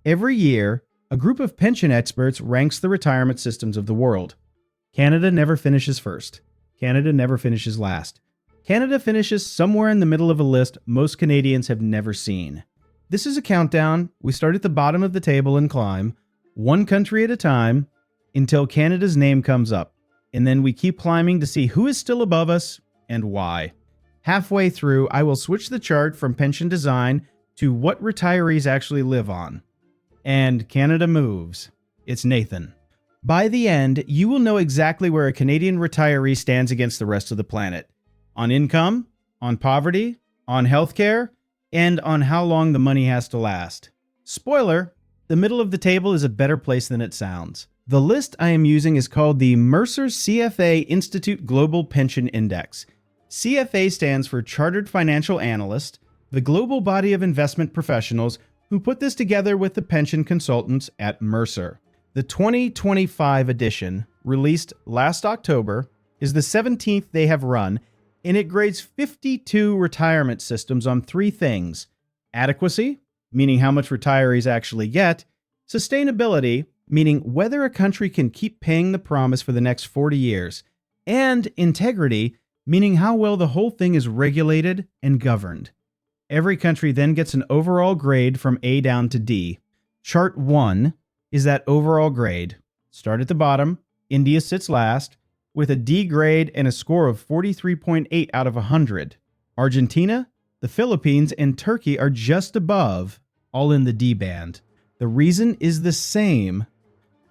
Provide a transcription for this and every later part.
Every year, a group of pension experts ranks the retirement systems of the world. Canada never finishes first. Canada never finishes last. Canada finishes somewhere in the middle of a list most Canadians have never seen. This is a countdown. We start at the bottom of the table and climb, one country at a time, until Canada's name comes up. And then we keep climbing to see who is still above us and why. Halfway through, I will switch the chart from pension design to what retirees actually live on. And Canada moves. It's Nathan. By the end, you will know exactly where a Canadian retiree stands against the rest of the planet. On income, on poverty, on healthcare, and on how long the money has to last. Spoiler, the middle of the table is a better place than it sounds. The list I am using is called the Mercer CFA Institute Global Pension Index. CFA stands for Chartered Financial Analyst, the global body of investment professionals who put this together with the pension consultants at Mercer. The 2025 edition, released last October, is the 17th they have run, and it grades 52 retirement systems on three things: adequacy, meaning how much retirees actually get; sustainability, meaning whether a country can keep paying the promise for the next 40 years; and integrity, meaning how well the whole thing is regulated and governed. Every country then gets an overall grade from A down to D. Chart 1 is that overall grade. Start at the bottom. India sits last, with a D grade and a score of 43.8 out of 100. Argentina, the Philippines, and Turkey are just above, all in the D band. The reason is the same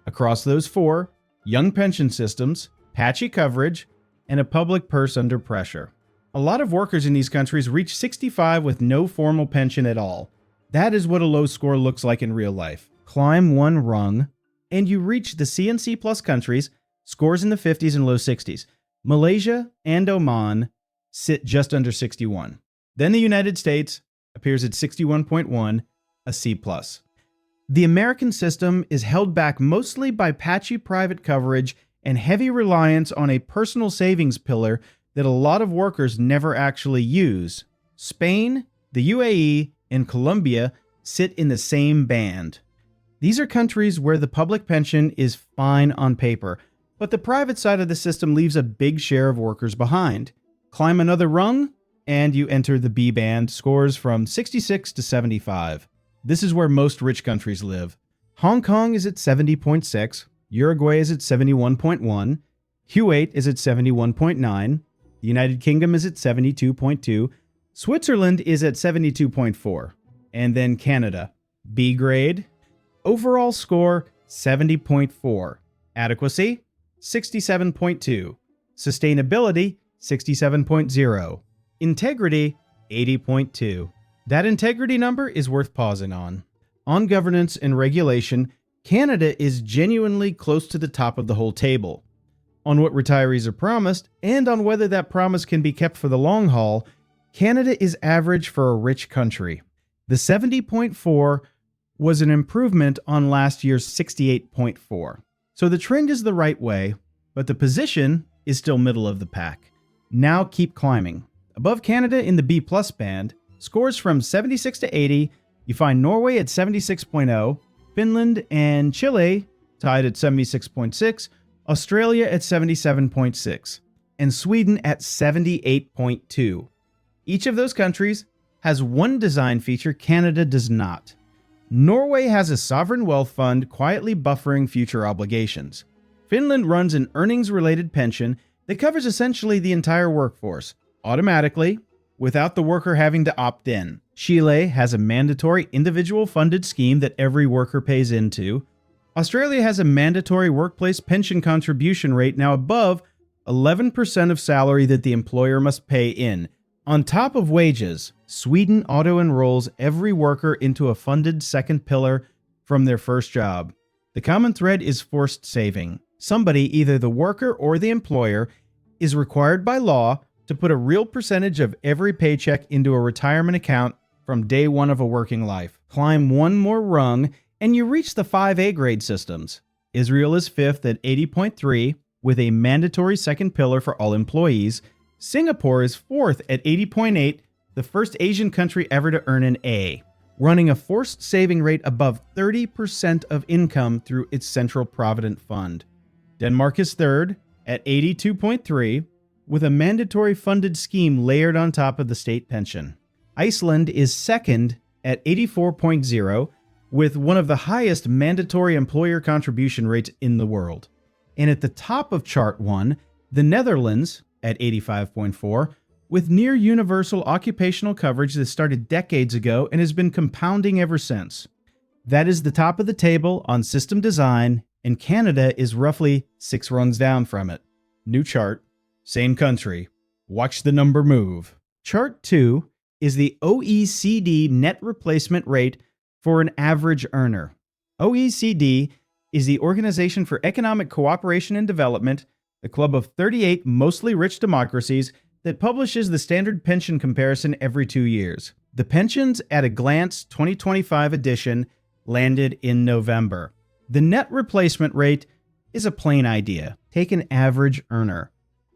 across those four: young pension systems, patchy coverage, and a public purse under pressure. A lot of workers in these countries reach 65 with no formal pension at all. That is what a low score looks like in real life. Climb one rung, and you reach the C and C plus countries, scores in the 50s and low 60s. Malaysia and Oman sit just under 61. Then the United States appears at 61.1, a C plus. The American system is held back mostly by patchy private coverage and heavy reliance on a personal savings pillar that a lot of workers never actually use. Spain, the UAE, and Colombia sit in the same band. These are countries where the public pension is fine on paper, but the private side of the system leaves a big share of workers behind. Climb another rung, and you enter the B band, scores from 66 to 75. This is where most rich countries live. Hong Kong is at 70.6, Uruguay is at 71.1, Kuwait is at 71.9, the United Kingdom is at 72.2, Switzerland is at 72.4, and then Canada. B grade, overall score 70.4, adequacy 67.2, sustainability 67.0, integrity 80.2. That integrity number is worth pausing on. On governance and regulation, Canada is genuinely close to the top of the whole table. On what retirees are promised, and on whether that promise can be kept for the long haul, Canada is average for a rich country. The 70.4 was an improvement on last year's 68.4. So the trend is the right way, but the position is still middle of the pack. Now keep climbing. Above Canada in the B plus band, scores from 76 to 80, you find Norway at 76.0, Finland and Chile tied at 76.6, Australia at 77.6, and Sweden at 78.2. Each of those countries has one design feature Canada does not. Norway has a sovereign wealth fund quietly buffering future obligations. Finland runs an earnings-related pension that covers essentially the entire workforce, automatically, without the worker having to opt in. Chile has a mandatory individual funded scheme that every worker pays into. Australia has a mandatory workplace pension contribution rate now above 11% of salary that the employer must pay in. On top of wages, Sweden auto-enrolls every worker into a funded second pillar from their first job. The common thread is forced saving. Somebody, either the worker or the employer, is required by law to put a real percentage of every paycheck into a retirement account from day one of a working life. Climb one more rung, and you reach the 5A grade systems. Israel is fifth at 80.3, with a mandatory second pillar for all employees. Singapore is fourth at 80.8, the first Asian country ever to earn an A. running a forced saving rate above 30% of income through its central provident fund. Denmark is third at 82.3, with a mandatory funded scheme layered on top of the state pension. Iceland is second at 84.0, with one of the highest mandatory employer contribution rates in the world. And at the top of Chart 1, the Netherlands at 85.4, with near universal occupational coverage that started decades ago and has been compounding ever since. That is the top of the table on system design, and Canada is roughly 6 rungs down from it. New chart, same country. Watch the number move. Chart 2 is the OECD net replacement rate for an average earner. OECD is the Organization for Economic Cooperation and Development, the club of 38 mostly rich democracies that publishes the standard pension comparison every 2 years. The Pensions at a Glance 2025 edition landed in November. The net replacement rate is a plain idea. Take an average earner.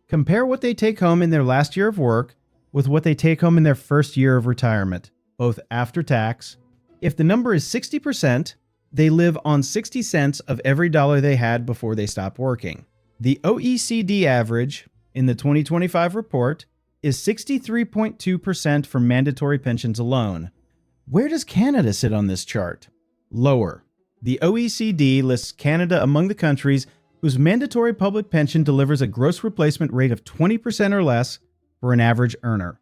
Compare what they take home in their last year of work with what they take home in their first year of retirement, both after tax. If the number is 60%, they live on 60 cents of every dollar they had before they stopped working. The OECD average in the 2025 report is 63.2% for mandatory pensions alone. Where does Canada sit on this chart? Lower. The OECD lists Canada among the countries whose mandatory public pension delivers a gross replacement rate of 20% or less for an average earner.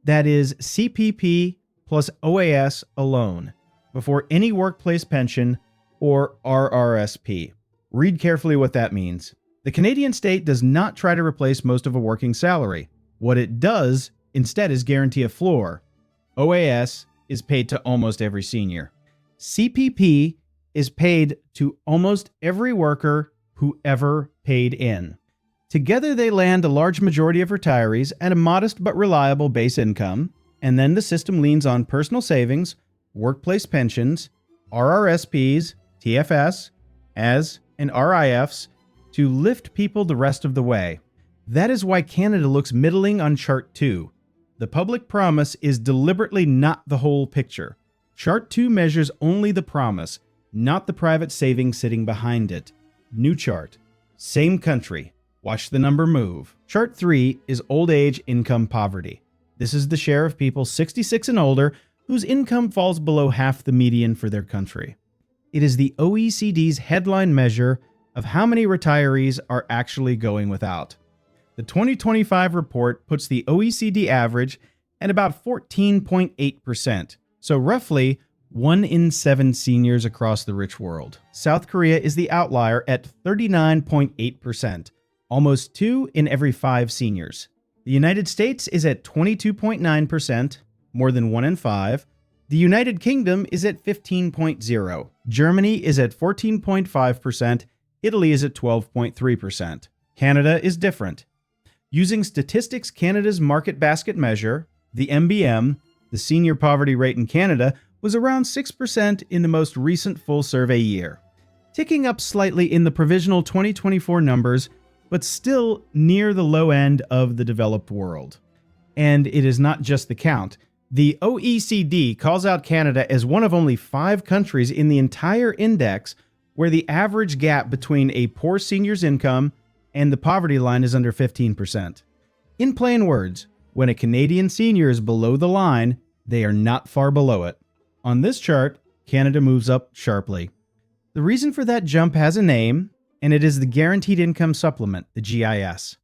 That is CPP plus OAS alone, before any workplace pension or RRSP. Read carefully what that means. The Canadian state does not try to replace most of a working salary. What it does instead is guarantee a floor. OAS is paid to almost every senior. CPP is paid to almost every worker who ever paid in. Together they land a large majority of retirees at a modest but reliable base income, and then the system leans on personal savings, workplace pensions, RRSPs, TFS, AS, and RIFs to lift people the rest of the way. That is why Canada looks middling on Chart 2. The public promise is deliberately not the whole picture. Chart 2 measures only the promise, not the private savings sitting behind it. New chart. Same country. Watch the number move. Chart 3 is old age income poverty. This is the share of people 66 and older whose income falls below half the median for their country. It is the OECD's headline measure of how many retirees are actually going without. The 2025 report puts the OECD average at about 14.8%, so roughly 1 in 7 seniors across the rich world. South Korea is the outlier at 39.8%, almost 2 in every 5 seniors. The United States is at 22.9%, more than 1 in 5. The United Kingdom is at 15.0%. Germany is at 14.5%. Italy is at 12.3%. Canada is different. Using Statistics Canada's market basket measure, the MBM, the senior poverty rate in Canada was around 6% in the most recent full survey year, ticking up slightly in the provisional 2024 numbers, but still near the low end of the developed world. And it is not just the count. The OECD calls out Canada as one of only 5 countries in the entire index where the average gap between a poor senior's income and the poverty line is under 15%. In plain words, when a Canadian senior is below the line, they are not far below it. On this chart, Canada moves up sharply. The reason for that jump has a name, and it is the Guaranteed Income Supplement, the GIS.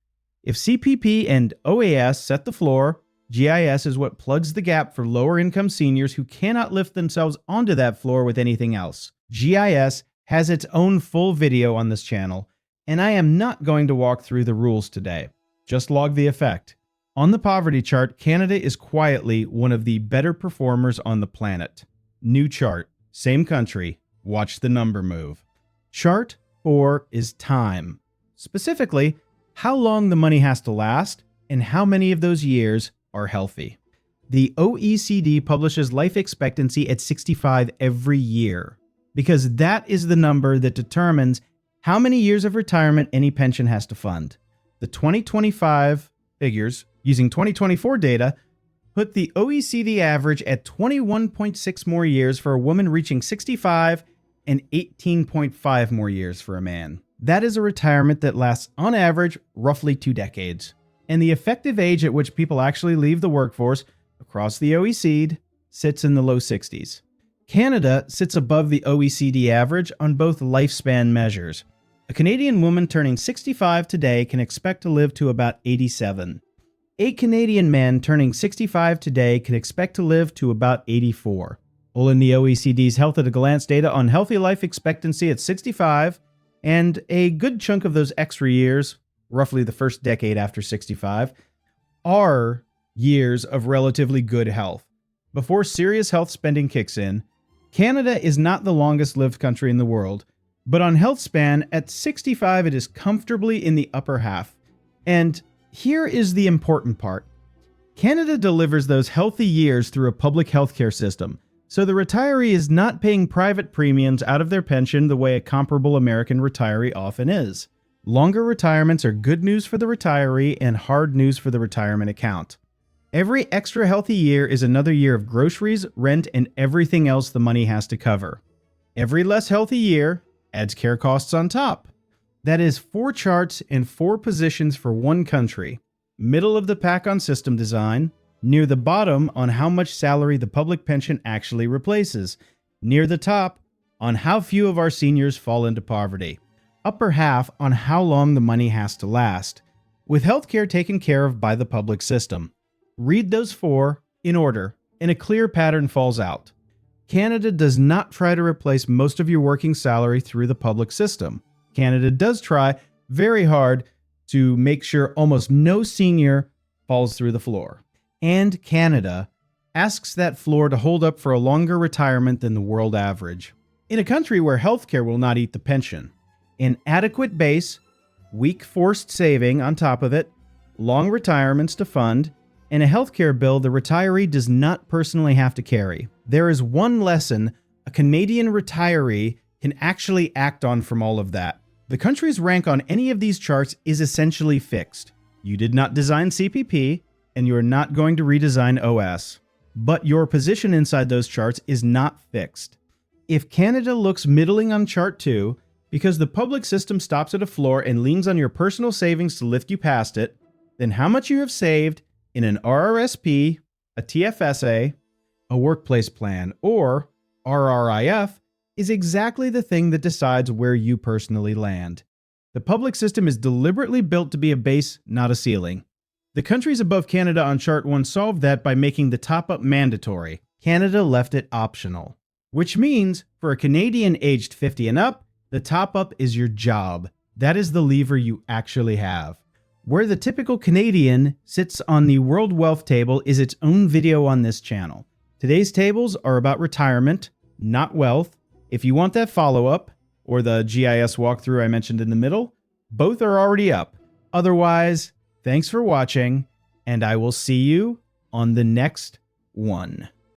If CPP and OAS set the floor, GIS is what plugs the gap for lower income seniors who cannot lift themselves onto that floor with anything else. GIS has its own full video on this channel, and I am not going to walk through the rules today. Just log the effect. On the poverty chart, Canada is quietly one of the better performers on the planet. New chart, same country. Watch the number move. Chart 4 is time. Specifically, how long the money has to last and how many of those years are healthy. The OECD publishes life expectancy at 65 every year because that is the number that determines how many years of retirement any pension has to fund. The 2025 figures, using 2024 data, put the OECD average at 21.6 more years for a woman reaching 65 and 18.5 more years for a man. That is a retirement that lasts, on average, roughly 2 decades. And the effective age at which people actually leave the workforce across the OECD sits in the low 60s. Canada sits above the OECD average on both lifespan measures. A Canadian woman turning 65 today can expect to live to about 87. A Canadian man turning 65 today can expect to live to about 84. All in the OECD's Health at a Glance data on healthy life expectancy at 65, and a good chunk of those extra years, roughly the first decade after 65, are years of relatively good health. Before serious health spending kicks in, Canada is not the longest lived country in the world, but on health span, at 65 it is comfortably in the upper half. And here is the important part. Canada delivers those healthy years through a public healthcare system, so the retiree is not paying private premiums out of their pension the way a comparable American retiree often is. Longer retirements are good news for the retiree and hard news for the retirement account. Every extra healthy year is another year of groceries, rent, and everything else the money has to cover. Every less healthy year adds care costs on top. That is 4 charts and 4 positions for one country. Middle of the pack on system design, near the bottom on how much salary the public pension actually replaces, near the top on how few of our seniors fall into poverty, upper half on how long the money has to last, with healthcare taken care of by the public system. Read those 4 in order, and a clear pattern falls out. Canada does not try to replace most of your working salary through the public system. Canada does try very hard to make sure almost no senior falls through the floor. And Canada asks that floor to hold up for a longer retirement than the world average. In a country where healthcare will not eat the pension, an adequate base, weak forced saving on top of it, long retirements to fund, and a healthcare bill the retiree does not personally have to carry. There is one lesson a Canadian retiree can actually act on from all of that. The country's rank on any of these charts is essentially fixed. You did not design CPP, and you are not going to redesign OS. But your position inside those charts is not fixed. If Canada looks middling on chart 2, because the public system stops at a floor and leans on your personal savings to lift you past it, then how much you have saved in an RRSP, a TFSA, a workplace plan, or RRIF is exactly the thing that decides where you personally land. The public system is deliberately built to be a base, not a ceiling. The countries above Canada on chart 1 solved that by making the top-up mandatory. Canada left it optional, which means for a Canadian aged 50 and up, the top-up is your job. That is the lever you actually have. Where the typical Canadian sits on the world wealth table is its own video on this channel. Today's tables are about retirement, not wealth. If you want that follow-up, or the GIS walkthrough I mentioned in the middle, both are already up. Otherwise, thanks for watching, and I will see you on the next one.